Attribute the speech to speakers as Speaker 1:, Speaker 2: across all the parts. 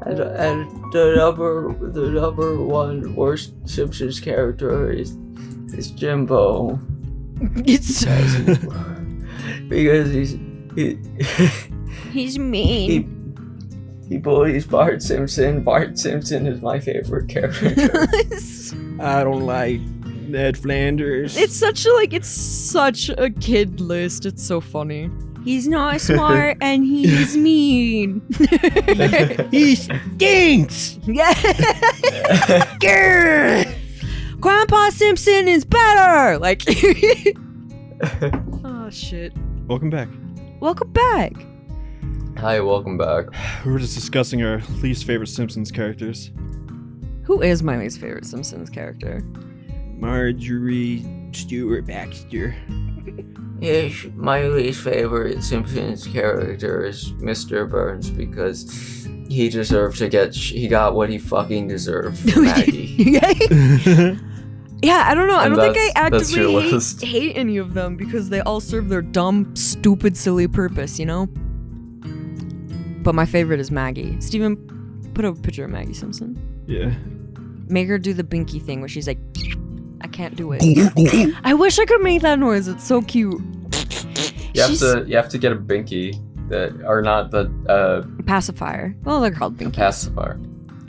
Speaker 1: And the number one worst Simpsons character is Jimbo.
Speaker 2: It's
Speaker 1: because
Speaker 2: he's mean.
Speaker 1: He bullies Bart Simpson. Bart Simpson is my favorite character.
Speaker 3: I don't like Ned Flanders.
Speaker 2: It's such a kid list. It's so funny. He's not smart and he's mean.
Speaker 3: He stinks.
Speaker 2: Yeah. Grandpa Simpson is better. Like. Oh shit.
Speaker 3: Welcome back.
Speaker 2: Welcome back.
Speaker 1: Hi, welcome back.
Speaker 3: We were just discussing our least favorite Simpsons characters.
Speaker 2: Who is my least favorite Simpsons character?
Speaker 3: Marjorie Stewart Baxter.
Speaker 1: Yes, my least favorite Simpsons character is Mr. Burns because he got what he fucking deserved from Maggie.
Speaker 2: Yeah, I don't know. I
Speaker 1: And
Speaker 2: don't think I
Speaker 1: that's your
Speaker 2: actively
Speaker 1: list.
Speaker 2: hate any of them because they all serve their dumb, stupid, silly purpose, you know? But my favorite is Maggie. Steven, put a picture of Maggie Simpson.
Speaker 3: Yeah.
Speaker 2: Make her do the binky thing where she's like, I can't do it. I wish I could make that noise. It's so cute.
Speaker 1: You have to get a binky or not the
Speaker 2: Pacifier. Well, they're called binkies.
Speaker 1: pacifier.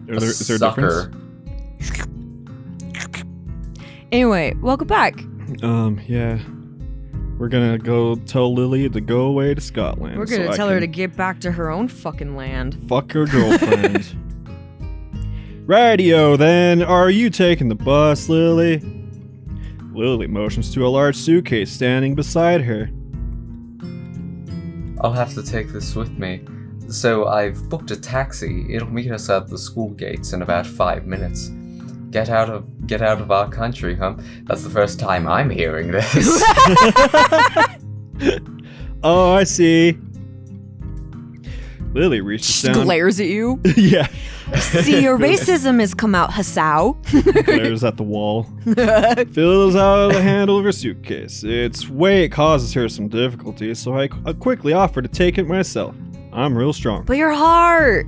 Speaker 3: Is there a
Speaker 1: Sucker.
Speaker 3: difference?
Speaker 2: Anyway, welcome back.
Speaker 3: Yeah. We're gonna go tell Lily to go away to Scotland.
Speaker 2: We're gonna tell her to get back to her own fucking land.
Speaker 3: fuck her girlfriend. Rightio then, are you taking the bus, Lily? Lily motions to a large suitcase standing beside her.
Speaker 1: I'll have to take this with me. So I've booked a taxi. It'll meet us at the school gates in about 5 minutes. Get out of our country, huh? That's the first time I'm hearing this.
Speaker 3: Oh, I see. Lily reaches
Speaker 2: She
Speaker 3: down.
Speaker 2: glares at you.
Speaker 3: Yeah.
Speaker 2: See, your racism has come out, Hasao.
Speaker 3: Glares at the wall. Fills out the handle of her suitcase. Its weight causes her some difficulty, so I quickly offer to take it myself. I'm real strong.
Speaker 2: But your heart.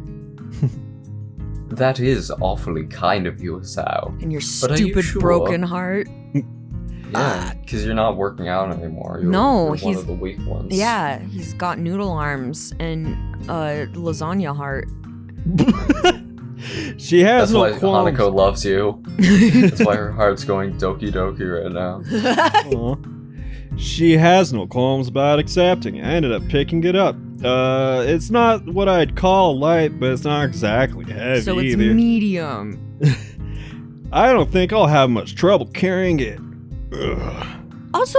Speaker 1: That is awfully kind of you, Sao.
Speaker 2: And your
Speaker 1: But are you
Speaker 2: stupid
Speaker 1: sure?
Speaker 2: broken heart.
Speaker 1: Yeah, because you're not working out anymore. You're one
Speaker 2: he's-
Speaker 1: of the weak ones.
Speaker 2: Yeah, he's got noodle arms and lasagna heart.
Speaker 3: She has
Speaker 1: That's
Speaker 3: no
Speaker 1: why
Speaker 3: qualms.
Speaker 1: Hanako loves you. That's why her heart's going doki doki right now.
Speaker 3: Aw. She has no qualms about accepting it. I ended up picking it up. It's not what I'd call light, but it's not exactly heavy
Speaker 2: So it's
Speaker 3: either.
Speaker 2: medium.
Speaker 3: I don't think I'll have much trouble carrying it. Ugh.
Speaker 2: Also,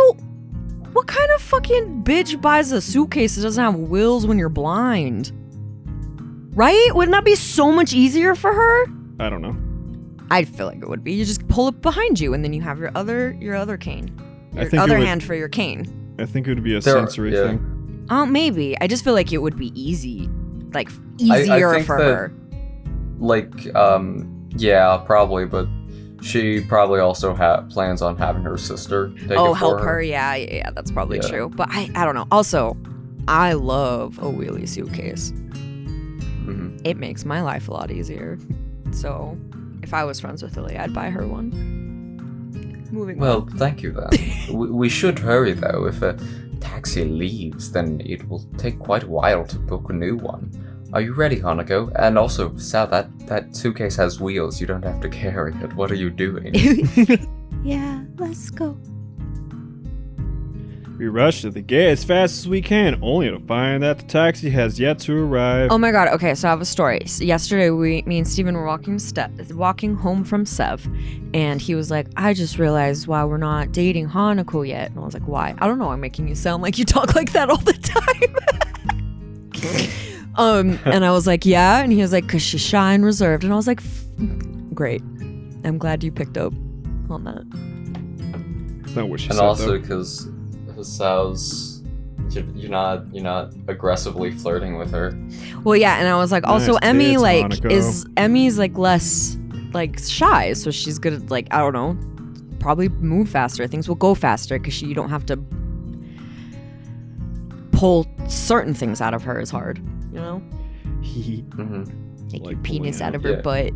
Speaker 2: what kind of fucking bitch buys a suitcase that doesn't have wheels when you're blind? Right? Wouldn't that be so much easier for her?
Speaker 3: I don't know.
Speaker 2: I feel like it would be. You just pull it behind you and then you have your other cane.
Speaker 3: I
Speaker 2: Your
Speaker 3: think
Speaker 2: other
Speaker 3: it would-
Speaker 2: hand for your cane.
Speaker 3: I think it would be a
Speaker 1: There are-
Speaker 3: sensory
Speaker 1: yeah.
Speaker 3: thing.
Speaker 2: Oh, maybe. I just feel like it would be easy. Like,
Speaker 1: I
Speaker 2: easier
Speaker 1: think
Speaker 2: for
Speaker 1: that-
Speaker 2: her.
Speaker 1: Like, yeah, probably, but she probably also plans on having her sister take it
Speaker 2: Oh,
Speaker 1: for
Speaker 2: help her. Yeah, that's probably
Speaker 1: Yeah.
Speaker 2: true. But I don't know. Also, I love a wheelie suitcase.
Speaker 1: Mhm.
Speaker 2: It makes my life a lot easier. So, if I was friends with Lily, I'd buy her one. Moving
Speaker 1: Well,
Speaker 2: on.
Speaker 1: thank you then. we should hurry though. If a taxi leaves, then it will take quite a while to book a new one. Are you ready, Hanako? And also, Sal, that suitcase has wheels. You don't have to carry it. What are you doing?
Speaker 2: Yeah, let's go.
Speaker 3: We rush to the gate as fast as we can, only to find that the taxi has yet to arrive.
Speaker 2: Oh my god, okay, so I have a story. So yesterday, me and Steven were walking home from Sev, and he was like, I just realized why we're not dating Hanako yet. And I was like, why? I don't know, I'm making you sound like you talk like that all the time. And I was like, yeah, and he was like, cause she's shy and reserved. And I was like, great. I'm glad you picked up on that.
Speaker 3: That's not what she
Speaker 1: And
Speaker 3: said,
Speaker 1: also
Speaker 3: though.
Speaker 1: because Sal's, you're not aggressively flirting with her.
Speaker 2: Well, yeah, and I was like, also
Speaker 3: Nice
Speaker 2: Emmy
Speaker 3: tits,
Speaker 2: like
Speaker 3: Hanako.
Speaker 2: Emmy's like less like shy, so she's good at like, I don't know, probably move faster. Things will go faster because you don't have to pull certain things out of her as hard, you know?
Speaker 1: Mm-hmm.
Speaker 2: Take
Speaker 3: Like
Speaker 2: your penis
Speaker 3: pulling
Speaker 2: out of
Speaker 1: out.
Speaker 2: her
Speaker 1: Yeah.
Speaker 2: butt.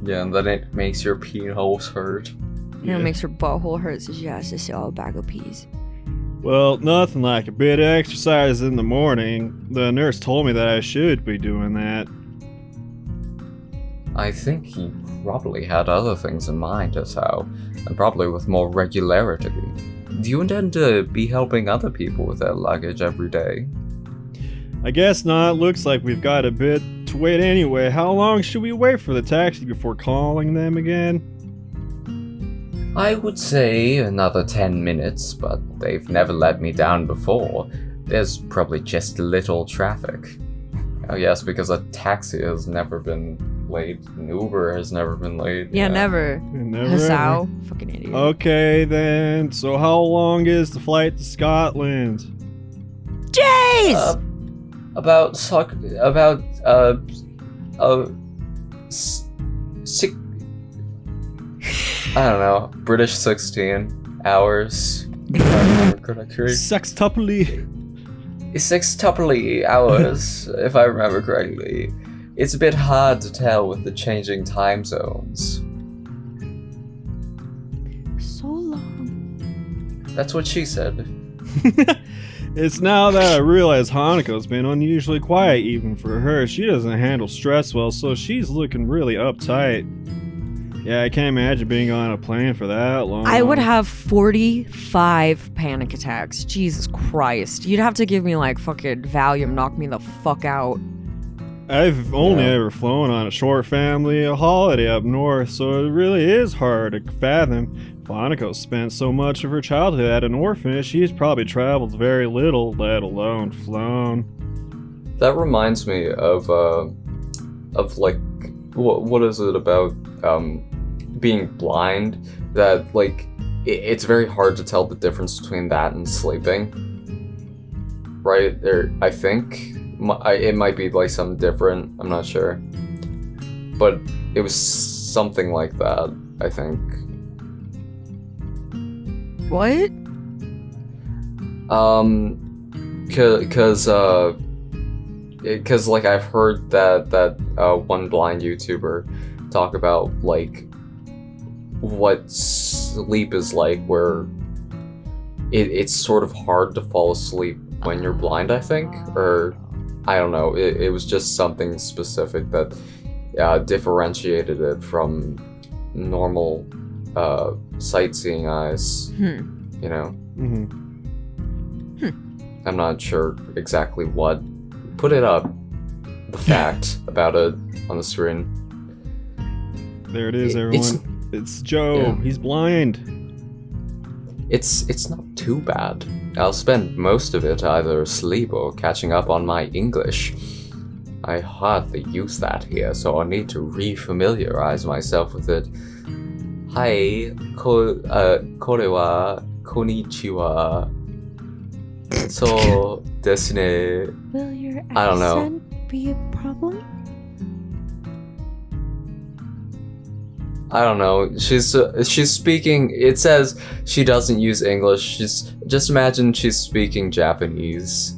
Speaker 3: Yeah.
Speaker 1: And then it makes your peen holes hurt.
Speaker 2: And it makes her butthole hurt, so she has to sell a bag of peas.
Speaker 3: Well, nothing like a bit of exercise in the morning. The nurse told me that I should be doing that.
Speaker 1: I think he probably had other things in mind as how, and probably with more regularity. Do you intend to be helping other people with their luggage every day?
Speaker 3: I guess not. Looks like we've got a bit to wait anyway. How long should we wait for the taxi before calling them again?
Speaker 1: I would say another 10 minutes, but they've never let me down before. There's probably just little traffic. Oh yes, because a taxi has never been late. An Uber has never been late.
Speaker 2: Yeah, never.
Speaker 3: Never
Speaker 2: Hasao.
Speaker 3: ever.
Speaker 2: Fucking idiot.
Speaker 3: Okay then. So how long is the flight to Scotland?
Speaker 2: Jeez!
Speaker 1: Six, I don't know, British 16 hours. If I remember correctly.
Speaker 3: Sextuply.
Speaker 1: 6 hours, if I remember correctly. It's a bit hard to tell with the changing time zones.
Speaker 2: So long.
Speaker 1: That's what she said.
Speaker 3: It's now that I realize Hanako's been unusually quiet even for her. She doesn't handle stress well, so she's looking really uptight. Yeah, I can't imagine being on a plane for that long.
Speaker 2: I would have 45 panic attacks. Jesus Christ. You'd have to give me like fucking Valium, knock me the fuck out.
Speaker 3: I've only ever flown on a short family holiday up north, so it really is hard to fathom. If Hanako spent so much of her childhood at an orphanage, she's probably traveled very little, let alone flown.
Speaker 1: That reminds me of like, what is it about being blind, that like it's very hard to tell the difference between that and sleeping, right? There, I think it might be like something different, I'm not sure, but it was something like that, I think.
Speaker 2: What?
Speaker 1: Cause like I've heard that one blind YouTuber talk about like what sleep is like, where it's sort of hard to fall asleep when you're blind, I think, or I don't know. It was just something specific that differentiated it from normal sightseeing eyes. You know.
Speaker 3: Mm-hmm.
Speaker 1: I'm not sure exactly what. Put it up. The fact about it on the screen.
Speaker 3: There it is, everyone. It's Joe.
Speaker 1: Yeah.
Speaker 3: He's blind.
Speaker 1: It's not too bad. I'll spend most of it either asleep or catching up on my English. I hardly use that here, so I'll need to re-familiarize myself with it. Hi, kore wa konnichiwa. So desu ne.
Speaker 2: Will your
Speaker 1: I don't know.
Speaker 2: accent be a problem?
Speaker 1: I don't know. She's speaking. It says she doesn't use English. Just imagine she's speaking Japanese.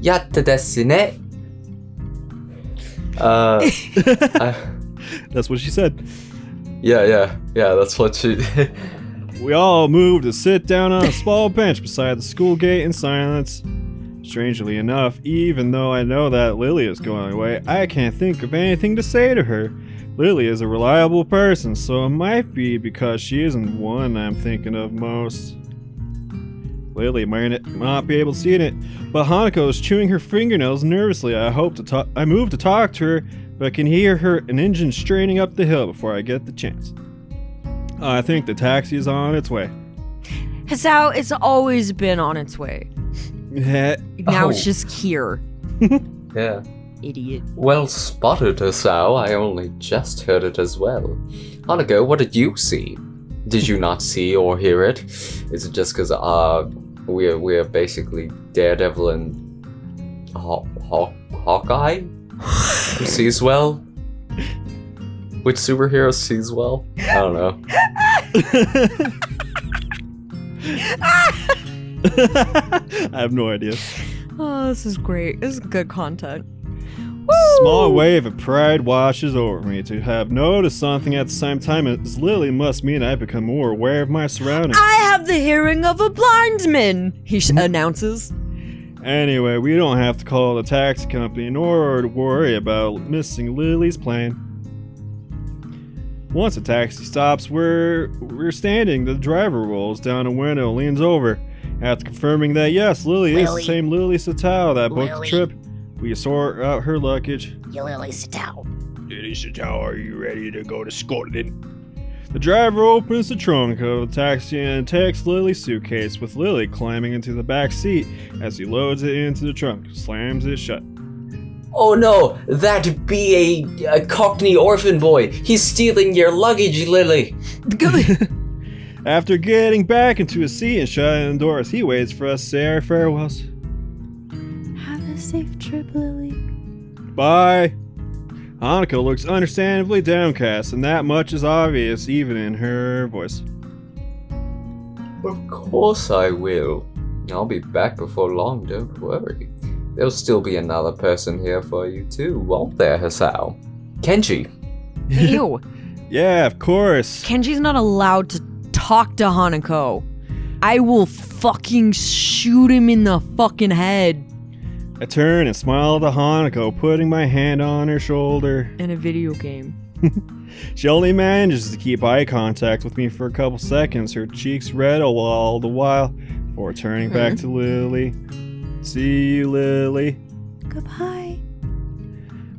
Speaker 1: Yatta desu ne.
Speaker 3: That's what she said.
Speaker 1: Yeah. That's what she.
Speaker 3: We all moved to sit down on a small bench beside the school gate in silence. Strangely enough, even though I know that Lily is going away, I can't think of anything to say to her. Lily is a reliable person, so it might be because she isn't one I'm thinking of most. Lily might not be able to see it, but Hanako is chewing her fingernails nervously. I move to talk to her, but I can hear an engine straining up the hill before I get the chance. I think the taxi is on its way.
Speaker 2: Hasao, it's always been on its way. Now it's just here.
Speaker 1: Yeah.
Speaker 2: Idiot.
Speaker 1: Well spotted, Asao. I only just heard it as well. Hanako, what did you see? Did you not see or hear it? Is it just because we're basically Daredevil and Hawkeye? Who sees well? Which superhero sees well? I don't know.
Speaker 3: I have no idea.
Speaker 2: Oh, this is great. This is good content.
Speaker 3: A small wave of pride washes over me. To have noticed something at the same time as Lily must mean I become more aware of my surroundings.
Speaker 2: I have the hearing of a blind man, he announces.
Speaker 3: Anyway, we don't have to call the taxi company nor to worry about missing Lily's plane. Once the taxi stops, we're standing. The driver rolls down a window and leans over. After confirming that yes, Lily is the same Lily Satao that booked the trip, we sort out her luggage.
Speaker 4: You Lily Satao.
Speaker 3: Lily Satao, are you ready to go to Scotland? The driver opens the trunk of the taxi and takes Lily's suitcase, with Lily climbing into the back seat as he loads it into the trunk, slams it shut.
Speaker 1: Oh no, that be a Cockney orphan boy. He's stealing your luggage, Lily.
Speaker 3: After getting back into his seat and shutting the doors, he waits for us to say our farewells.
Speaker 2: Have a safe trip, Lily.
Speaker 3: Bye. Hanako looks understandably downcast, and that much is obvious even in her voice.
Speaker 1: Of course I will. I'll be back before long, don't worry. There'll still be another person here for you too, won't there, Hisao? Kenji.
Speaker 2: Ew.
Speaker 3: Yeah, of course.
Speaker 2: Kenji's not allowed to talk to Hanako. I will fucking shoot him in the fucking head.
Speaker 3: I turn and smile at Hanako, putting my hand on her shoulder.
Speaker 2: In a video game.
Speaker 3: She only manages to keep eye contact with me for a couple seconds, her cheeks red all the while, before turning back to Lily. See you, Lily.
Speaker 2: Goodbye.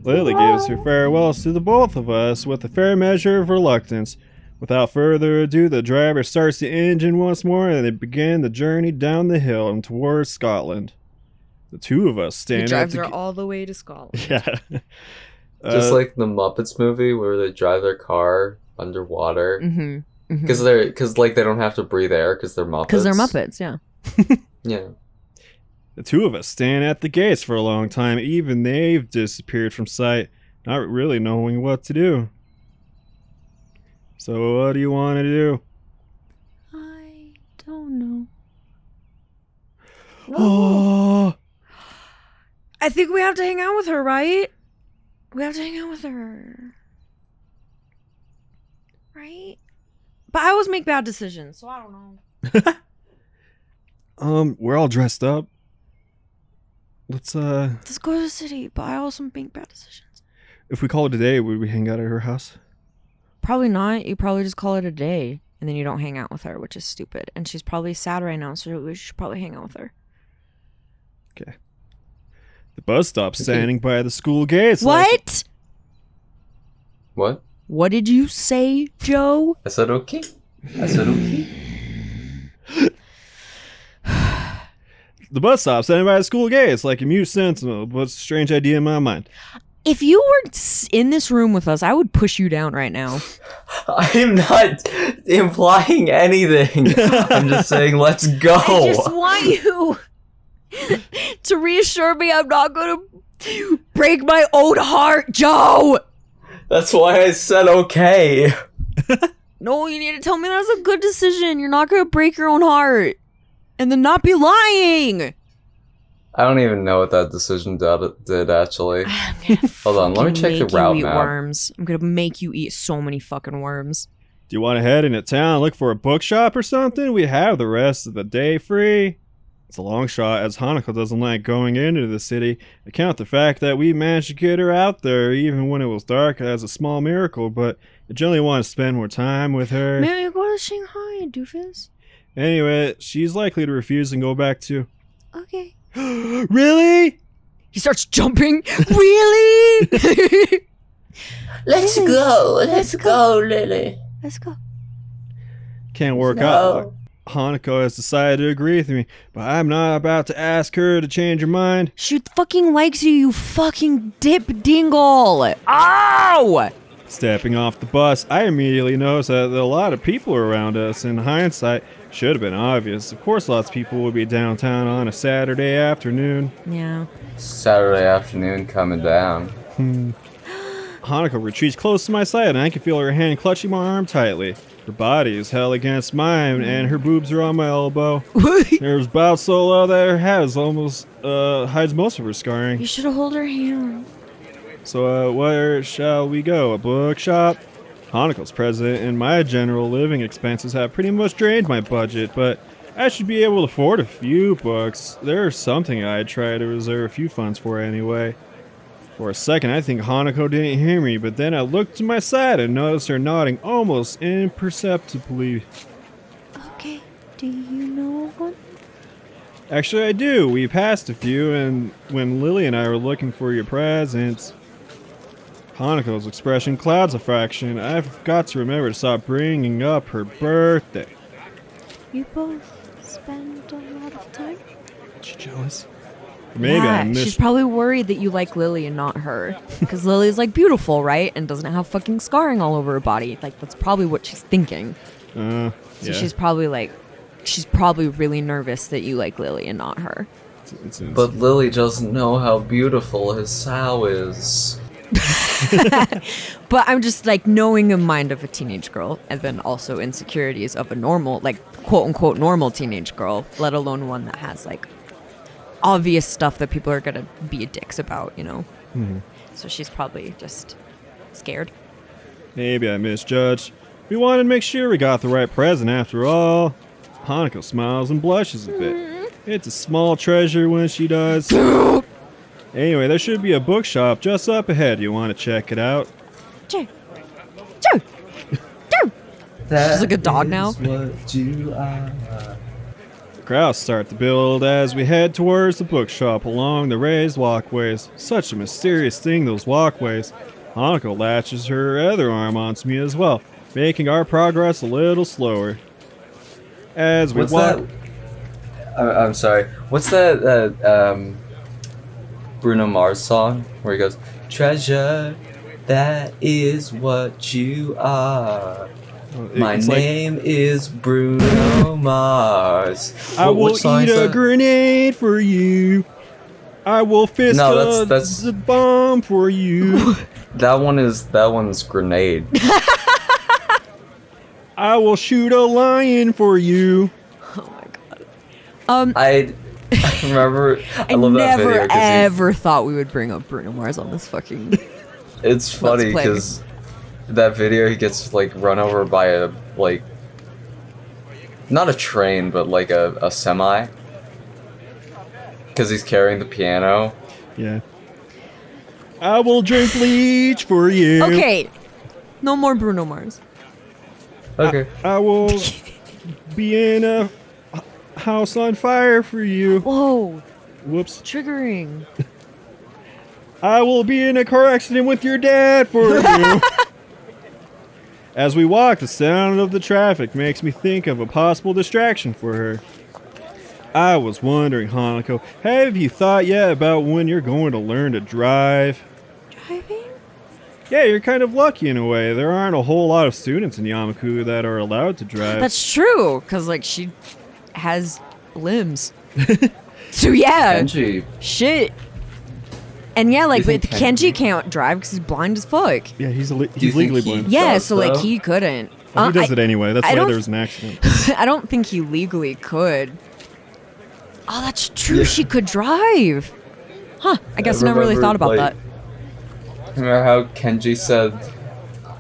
Speaker 3: Lily gives her farewells to the both of us with a fair measure of reluctance. Without further ado, the driver starts the engine once more and they begin the journey down the hill and towards Scotland. The two of us stand
Speaker 2: He drives her all the way to Scotland.
Speaker 3: Yeah.
Speaker 1: Just like the Muppets movie where they drive their car underwater. Because they don't have to breathe air because they're Muppets.
Speaker 2: Because they're Muppets, yeah.
Speaker 1: Yeah.
Speaker 3: The two of us stand at the gates for a long time. Even they've disappeared from sight, not really knowing what to do. So what do you want to do?
Speaker 2: I don't know.
Speaker 3: Oh,
Speaker 2: I think we have to hang out with her, right? We have to hang out with her. Right? But I always make bad decisions, so I don't know.
Speaker 3: we're all dressed up. Let's
Speaker 2: Let's go to the city, but I also make bad decisions.
Speaker 3: if we call it a day, would we hang out at her house?
Speaker 2: Probably not. You probably just call it a day, and then you don't hang out with her, which is stupid. And she's probably sad right now, so we should probably hang out with her.
Speaker 3: Okay. The bus stop's standing by the school gates.
Speaker 2: What?
Speaker 1: What?
Speaker 2: What did you say, Joe?
Speaker 1: I said okay. I said okay.
Speaker 3: The bus stop's standing by the school gates like a mute sentinel. What's a strange idea in my mind?
Speaker 2: If you were in this room with us, I would push you down right now.
Speaker 1: I'm not implying anything. I'm just saying, let's go.
Speaker 2: I just want you to reassure me I'm not going to break my own heart, Joe.
Speaker 1: That's why I said okay.
Speaker 2: No, you need to tell me that's a good decision. You're not going to break your own heart. And then not be lying.
Speaker 1: I don't even know what that decision did actually. Hold on, let me check the route map.
Speaker 2: Worms. I'm going to make you eat so many fucking worms.
Speaker 3: Do you want to head into town and look for a bookshop or something? We have the rest of the day free. It's a long shot, as Hanako doesn't like going into the city. Account the fact that we managed to get her out there even when it was dark as a small miracle, but I generally want to spend more time with her.
Speaker 2: Maybe go to Shanghai, doofus.
Speaker 3: Anyway, she's likely to refuse and go back too.
Speaker 2: Okay.
Speaker 3: Really?
Speaker 2: He starts jumping. Really?
Speaker 4: Let's go. Let's go, Lily.
Speaker 2: Let's go.
Speaker 3: Can't work out. Hanako has decided to agree with me, but I'm not about to ask her to change her mind.
Speaker 2: She fucking likes you, you fucking dip dingle. Ow!
Speaker 3: Stepping off the bus, I immediately noticed that a lot of people are around us. In hindsight, should have been obvious. Of course, lots of people would be downtown on a Saturday afternoon.
Speaker 2: Yeah.
Speaker 1: Saturday afternoon coming down.
Speaker 3: Hanako retreats close to my side, and I can feel her hand clutching my arm tightly. Her body is held against mine, and her boobs are on my elbow. There's about so low that her head is almost hides most of her scarring.
Speaker 2: You should have hold her hand.
Speaker 3: So, where shall we go? A bookshop? Hanako's president, and my general living expenses have pretty much drained my budget, but I should be able to afford a few books. There's something I'd try to reserve a few funds for anyway. For a second, I think Hanako didn't hear me, but then I looked to my side and noticed her nodding almost imperceptibly.
Speaker 2: Okay, do you know of one?
Speaker 3: Actually, I do. We passed a few, and when Lily and I were looking for your presents, Hanako's expression clouds a fraction. I've got to remember to stop bringing up her birthday.
Speaker 2: You both spend a lot of time?
Speaker 3: She jealous? Maybe
Speaker 2: yeah,
Speaker 3: I missed.
Speaker 2: she's probably worried that you like Lily and not her. Because Lily's like beautiful, right? And doesn't have fucking scarring all over her body. Like, that's probably what she's thinking. So
Speaker 3: Yeah.
Speaker 2: she's probably really nervous that you like Lily and not her.
Speaker 1: But Lily doesn't know how beautiful his sow is.
Speaker 2: But I'm just like knowing the mind of a teenage girl, and then also insecurities of a normal, like quote unquote normal teenage girl, let alone one that has like obvious stuff that people are gonna be dicks about, you know?
Speaker 3: Mm-hmm.
Speaker 2: So she's probably just scared.
Speaker 3: Maybe I misjudged. We wanted to make sure we got the right present after all. Hanako smiles and blushes a bit. It's a small treasure when she does. Anyway, there should be a bookshop just up ahead. You want to check it out?
Speaker 2: Sure. She's like a dog now.
Speaker 1: What you are.
Speaker 3: The crowds start to build as we head towards the bookshop along the raised walkways. Such a mysterious thing, those walkways. Hanako latches her other arm onto me as well, making our progress a little slower. As we
Speaker 1: What's
Speaker 3: walk...
Speaker 1: that? I'm sorry. What's that Bruno Mars song where he goes, "Treasure, that is what you are. My
Speaker 3: It's like,
Speaker 1: name is Bruno Mars."
Speaker 3: I will
Speaker 1: Which song
Speaker 3: eat
Speaker 1: is
Speaker 3: a
Speaker 1: that?
Speaker 3: grenade for you. I will fist
Speaker 1: No, that's-
Speaker 3: the bomb for you.
Speaker 1: That one's Grenade.
Speaker 3: I will shoot a lion for you.
Speaker 2: Oh my god.
Speaker 1: I remember. I
Speaker 2: I
Speaker 1: love that
Speaker 2: never
Speaker 1: video because
Speaker 2: ever thought we would bring up Bruno Mars on this fucking.
Speaker 1: it's funny
Speaker 2: play.
Speaker 1: because that video he gets like run over by a like not a train but like a semi because he's carrying the piano.
Speaker 3: Yeah. I will drink bleach for you.
Speaker 2: Okay, no more Bruno Mars.
Speaker 1: Okay.
Speaker 3: I will be in a house on fire for you.
Speaker 2: Whoa,
Speaker 3: Whoops.
Speaker 2: triggering.
Speaker 3: I will be in a car accident with your dad for you. As we walk, the sound of the traffic makes me think of a possible distraction for her. I was wondering, Hanako, have you thought yet about when you're going to learn to drive?
Speaker 2: Driving?
Speaker 3: Yeah, you're kind of lucky in a way. There aren't a whole lot of students in Yamaku that are allowed to drive.
Speaker 2: That's true, cause like she has limbs. So yeah,
Speaker 1: Kenji,
Speaker 2: shit. And yeah, like
Speaker 1: You think
Speaker 2: but Kenji
Speaker 1: Kenji-
Speaker 2: can't drive because he's blind as fuck.
Speaker 3: Yeah, he's
Speaker 1: you
Speaker 3: legally
Speaker 1: think he-
Speaker 3: blind.
Speaker 2: Yeah,
Speaker 1: does,
Speaker 2: so like
Speaker 1: though?
Speaker 2: he couldn't.
Speaker 3: Well, he does
Speaker 2: I,
Speaker 3: it anyway. That's
Speaker 2: I
Speaker 3: why
Speaker 2: don't-
Speaker 3: there was an accident.
Speaker 2: I don't think he legally could. Oh, that's true.
Speaker 1: Yeah.
Speaker 2: She could drive. Huh. I guess I never really thought about that.
Speaker 1: Remember how Kenji said,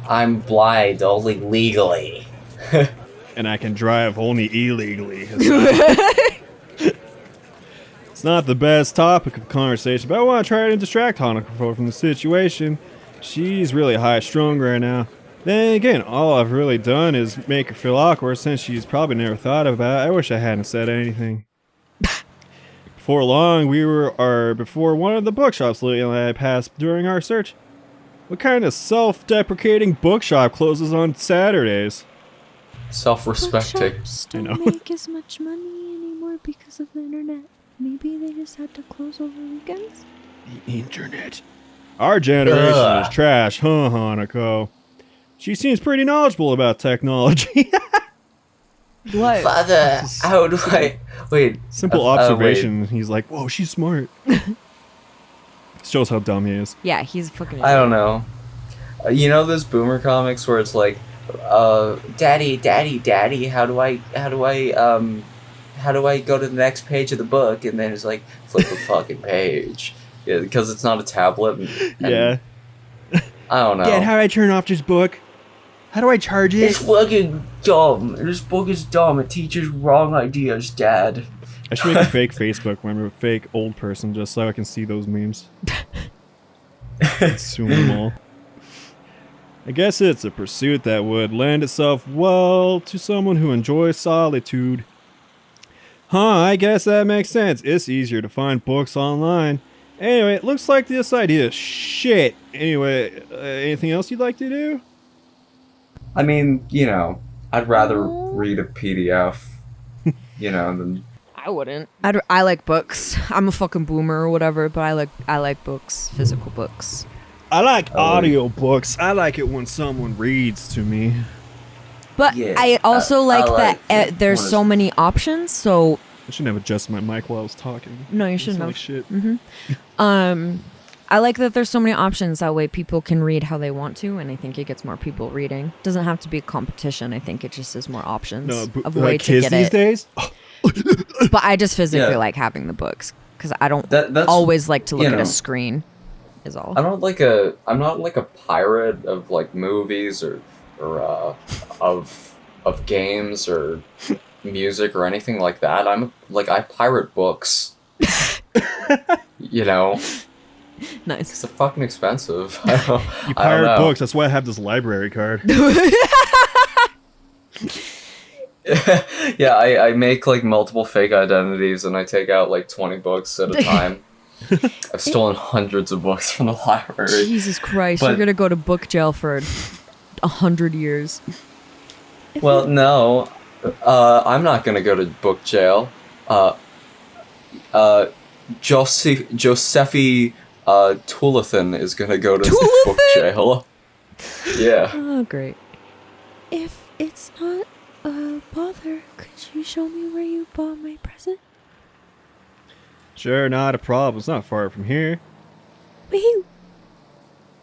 Speaker 1: "I'm blind only legally."
Speaker 3: And I can drive only illegally. It's not the best topic of conversation, but I want to try to distract Hanako from the situation. She's really high-strung right now. Then again, all I've really done is make her feel awkward since she's probably never thought about it. I wish I hadn't said anything. Before long, before one of the bookshops Lily and I passed during our search. What kind of self-deprecating bookshop closes on Saturdays?
Speaker 1: Self-respecting.
Speaker 2: Bookshops
Speaker 3: I
Speaker 2: don't
Speaker 3: know.
Speaker 2: make as much money anymore because of the internet. Maybe they just had to close over weekends.
Speaker 3: The internet. Our generation
Speaker 1: Ugh.
Speaker 3: is trash, huh, Hanako? She seems pretty knowledgeable about technology.
Speaker 2: What?
Speaker 4: Father,
Speaker 1: How do I wait?
Speaker 3: Simple
Speaker 1: wait.
Speaker 3: observation. He's like, whoa, she's smart. Shows how dumb he is.
Speaker 2: Yeah, he's fucking.
Speaker 1: I don't know. You know those boomer comics where it's like Daddy, how do I go to the next page of the book? And then it's like, flip the fucking page. Yeah, because it's not a tablet. And
Speaker 3: Yeah.
Speaker 1: I don't know.
Speaker 3: Dad, how do I turn off this book? How do I charge it?
Speaker 1: It's fucking dumb. This book is dumb. It teaches wrong ideas, Dad.
Speaker 3: I should make a fake Facebook when I'm a fake old person just so I can see those memes. Consume them all. I guess it's a pursuit that would lend itself well to someone who enjoys solitude. I guess that makes sense. It's easier to find books online. Anyway, it looks like this idea is shit. Anyway, anything else you'd like to do?
Speaker 1: I mean, I'd rather read a PDF, than...
Speaker 2: I wouldn't. I like books. I'm a fucking boomer or whatever, but I like books, physical books.
Speaker 3: I like audiobooks. I like it when someone reads to me.
Speaker 2: But
Speaker 1: Yeah,
Speaker 2: I also like
Speaker 1: like
Speaker 2: that there's so many options, so...
Speaker 3: I shouldn't have adjusted my mic while I was talking.
Speaker 2: No, you
Speaker 3: It
Speaker 2: shouldn't
Speaker 3: sounded
Speaker 2: have.
Speaker 3: like shit.
Speaker 2: I like that there's so many options. That way people can read how they want to, and I think it gets more people reading. Doesn't have to be a competition. I think it just is more options of way to
Speaker 3: kids
Speaker 2: get
Speaker 3: these
Speaker 2: it.
Speaker 3: days?
Speaker 2: But I just physically
Speaker 1: Yeah.
Speaker 2: like having the books because I don't
Speaker 1: That's
Speaker 2: always like to look at
Speaker 1: know.
Speaker 2: a screen. Is all.
Speaker 1: I'm not like a pirate of like movies or of games or music or anything like that. I pirate books.
Speaker 2: Nice.
Speaker 1: It's fucking expensive.
Speaker 3: You
Speaker 1: I don't
Speaker 3: pirate
Speaker 1: know.
Speaker 3: books. That's why I have this library card.
Speaker 1: Yeah, I make like multiple fake identities and I take out like 20 books at a time. I've stolen hundreds of books from the library.
Speaker 2: Jesus Christ!
Speaker 1: But-
Speaker 2: You're gonna go to book jail for 100 years.
Speaker 1: Well, no, I'm not gonna go to book jail. Josephi Tulathan is gonna go to book jail. Yeah.
Speaker 2: Oh, great. If it's not a bother, could you show me where you bought my present?
Speaker 3: Sure, not a problem. It's not far from here.
Speaker 2: Wee-hoo.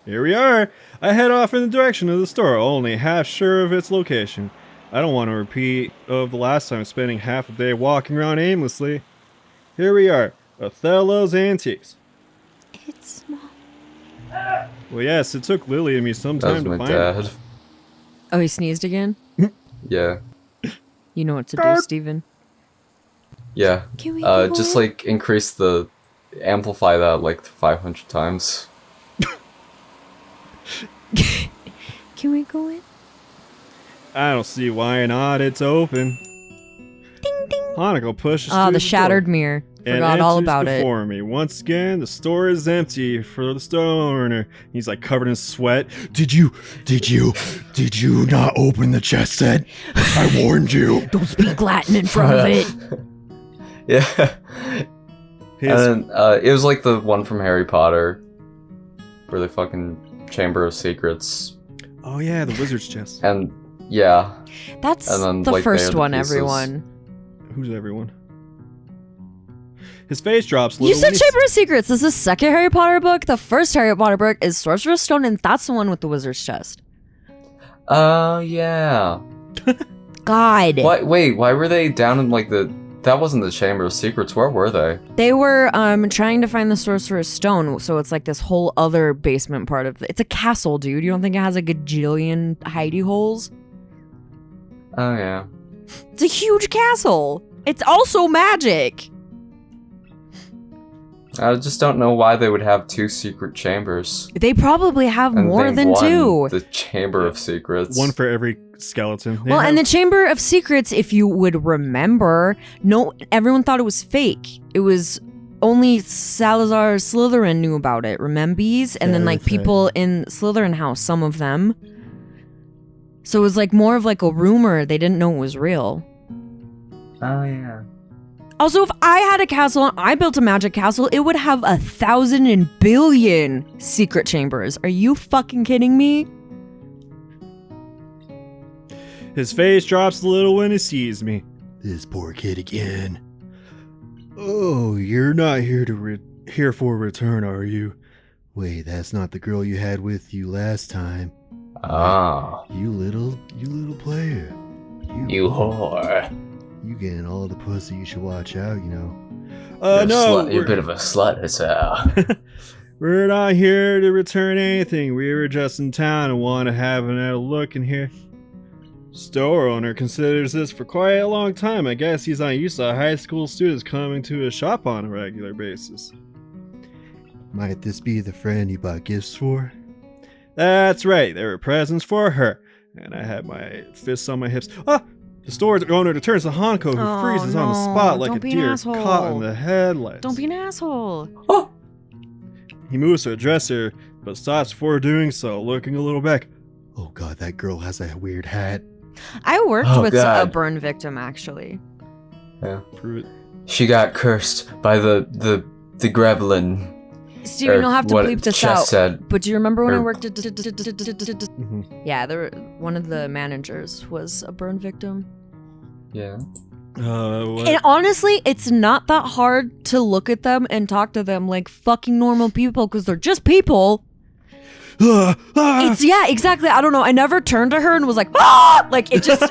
Speaker 3: Here we are. I head off in the direction of the store, only half sure of its location. I don't want to repeat of the last time spending half a day walking around aimlessly. Here we are, Othello's Antiques.
Speaker 2: It's small.
Speaker 3: Well, yes, it took Lily and me some
Speaker 1: That was
Speaker 3: time to
Speaker 1: my
Speaker 3: find
Speaker 1: dad.
Speaker 3: it.
Speaker 2: Oh, he sneezed again?
Speaker 1: Yeah.
Speaker 2: You know what to do, Steven.
Speaker 1: Yeah.
Speaker 2: Can we go
Speaker 1: Just
Speaker 2: in?
Speaker 1: like amplify that like 500 times.
Speaker 2: Can we go in?
Speaker 3: I don't see why not. It's open.
Speaker 2: Ding ding.
Speaker 3: Hanako pushes
Speaker 2: Ah,
Speaker 3: through
Speaker 2: the
Speaker 3: door
Speaker 2: shattered mirror.
Speaker 3: and
Speaker 2: Forgot all
Speaker 3: enters
Speaker 2: about it.
Speaker 3: before me. Once again, the store is empty for the store owner. He's like covered in sweat. Did you not open the chest set? I warned you.
Speaker 2: Don't speak Latin in front of it.
Speaker 1: Yeah.
Speaker 3: His,
Speaker 1: And then it was like the one from Harry Potter, where the fucking Chamber of Secrets,
Speaker 3: oh yeah, the wizard's chest.
Speaker 1: and yeah,
Speaker 2: That's
Speaker 1: And then,
Speaker 2: the
Speaker 1: like, they
Speaker 2: first
Speaker 1: have the
Speaker 2: one,
Speaker 1: pieces.
Speaker 2: everyone.
Speaker 3: Who's everyone? His face drops a
Speaker 2: You
Speaker 3: little.
Speaker 2: said
Speaker 3: when he
Speaker 2: Chamber of Secrets. This is the second Harry Potter book. The first Harry Potter book is Sorcerer's Stone, and that's the one with the wizard's chest.
Speaker 1: yeah.
Speaker 2: God.
Speaker 1: Why were they down in like that wasn't the Chamber of Secrets, where were they?
Speaker 2: They were trying to find the Sorcerer's Stone, so it's like this whole other basement part of it's a castle, dude. You don't think it has a gajillion hidey holes?
Speaker 1: Oh yeah.
Speaker 2: It's a huge castle. It's also magic.
Speaker 1: I just don't know why they would have two secret chambers.
Speaker 2: They probably have
Speaker 1: And
Speaker 2: more
Speaker 1: they
Speaker 2: than
Speaker 1: won
Speaker 2: two.
Speaker 1: The Chamber of Secrets.
Speaker 3: One for every skeleton. They
Speaker 2: Well, and the
Speaker 3: have-
Speaker 2: Chamber of Secrets, if you would remember, everyone thought it was fake. It was only Salazar Slytherin knew about it, remembies? And then like
Speaker 3: Okay.
Speaker 2: people in Slytherin house, some of them. So it was like more of like a rumor. They didn't know it was real.
Speaker 1: Oh yeah.
Speaker 2: Also, if I had a castle and I built a magic castle, it would have 1,000 and billion secret chambers. Are you fucking kidding me?
Speaker 3: His face drops a little when he sees me. This poor kid again. Oh, you're not here for a return, are you? Wait, that's not the girl you had with you last time.
Speaker 1: Oh,
Speaker 5: You little player.
Speaker 1: you whore.
Speaker 5: You getting all the pussy. You should watch out. You know.
Speaker 1: You're a bit of a slut, it's
Speaker 3: We're not here to return anything. We were just in town and want to have a look in here. Store owner considers this for quite a long time. I guess he's not used to high school students coming to his shop on a regular basis.
Speaker 5: Might this be the friend you bought gifts for?
Speaker 3: That's right, there were presents for her. And I had my fists on my hips. Ah! The store owner turns to Hanako, who
Speaker 2: Oh,
Speaker 3: freezes on the
Speaker 2: no.
Speaker 3: spot like
Speaker 2: Don't
Speaker 3: a
Speaker 2: be an
Speaker 3: deer
Speaker 2: asshole.
Speaker 3: caught in the headlights.
Speaker 2: Don't be an asshole.
Speaker 1: Oh,
Speaker 3: He moves to address her, but stops before doing so, looking a little back.
Speaker 5: Oh god, that girl has a weird hat.
Speaker 2: I worked
Speaker 1: Oh,
Speaker 2: with a
Speaker 1: God.
Speaker 2: burn victim, actually.
Speaker 1: yeah.
Speaker 3: Prove it.
Speaker 1: She got cursed by the gremlin.
Speaker 2: Steven,
Speaker 1: or
Speaker 2: you'll have to
Speaker 1: what
Speaker 2: bleep this
Speaker 1: Chess
Speaker 2: out.
Speaker 1: said.
Speaker 2: But do you remember when I
Speaker 1: Or-
Speaker 2: worked at...
Speaker 3: Mhm.
Speaker 2: Yeah, one of the managers was a burn victim.
Speaker 1: Yeah.
Speaker 3: What?
Speaker 2: And honestly, it's not that hard to look at them and talk to them like fucking normal people because they're just people. It's, yeah, exactly. I don't know. I never turned to her and was like, ah! Like, it just,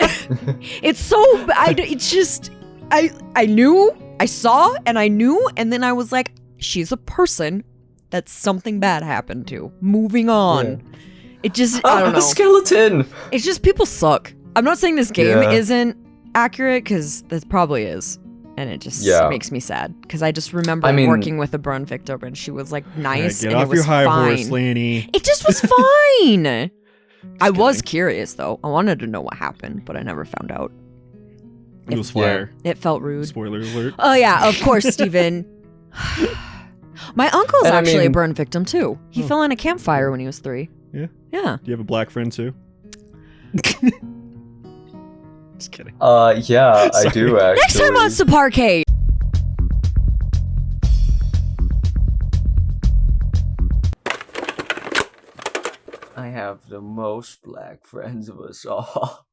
Speaker 2: it's so, it's just, I knew, I saw, and I knew, and then I was like, she's a person that something bad happened to. Moving on.
Speaker 1: Yeah.
Speaker 2: It just, I don't know.
Speaker 1: A skeleton!
Speaker 2: It's just people suck. I'm not saying this game
Speaker 1: Yeah.
Speaker 2: isn't accurate, because this probably is. And it just
Speaker 1: Yeah.
Speaker 2: makes me sad. Because I just remember
Speaker 1: I mean-
Speaker 2: working with a burn victim and she was like nice
Speaker 3: Get
Speaker 2: and
Speaker 3: off
Speaker 2: it was
Speaker 3: your high
Speaker 2: fine.
Speaker 3: horse, Laney.
Speaker 2: It just was fine. I was
Speaker 3: kidding.
Speaker 2: curious though. I wanted to know what happened, but I never found out.
Speaker 3: It was fire.
Speaker 2: It felt rude.
Speaker 3: Spoiler alert.
Speaker 2: Oh yeah, of course, Steven. My uncle's
Speaker 1: And I
Speaker 2: actually a
Speaker 1: mean-
Speaker 2: burn victim too. He
Speaker 3: Oh.
Speaker 2: fell in a campfire when he was 3.
Speaker 3: Yeah?
Speaker 2: Yeah.
Speaker 3: Do you have a black friend too? Just kidding.
Speaker 1: Yeah, I
Speaker 3: Sorry.
Speaker 1: do actually.
Speaker 2: Next time on SUBPARCADE.
Speaker 1: I have the most black friends of us all.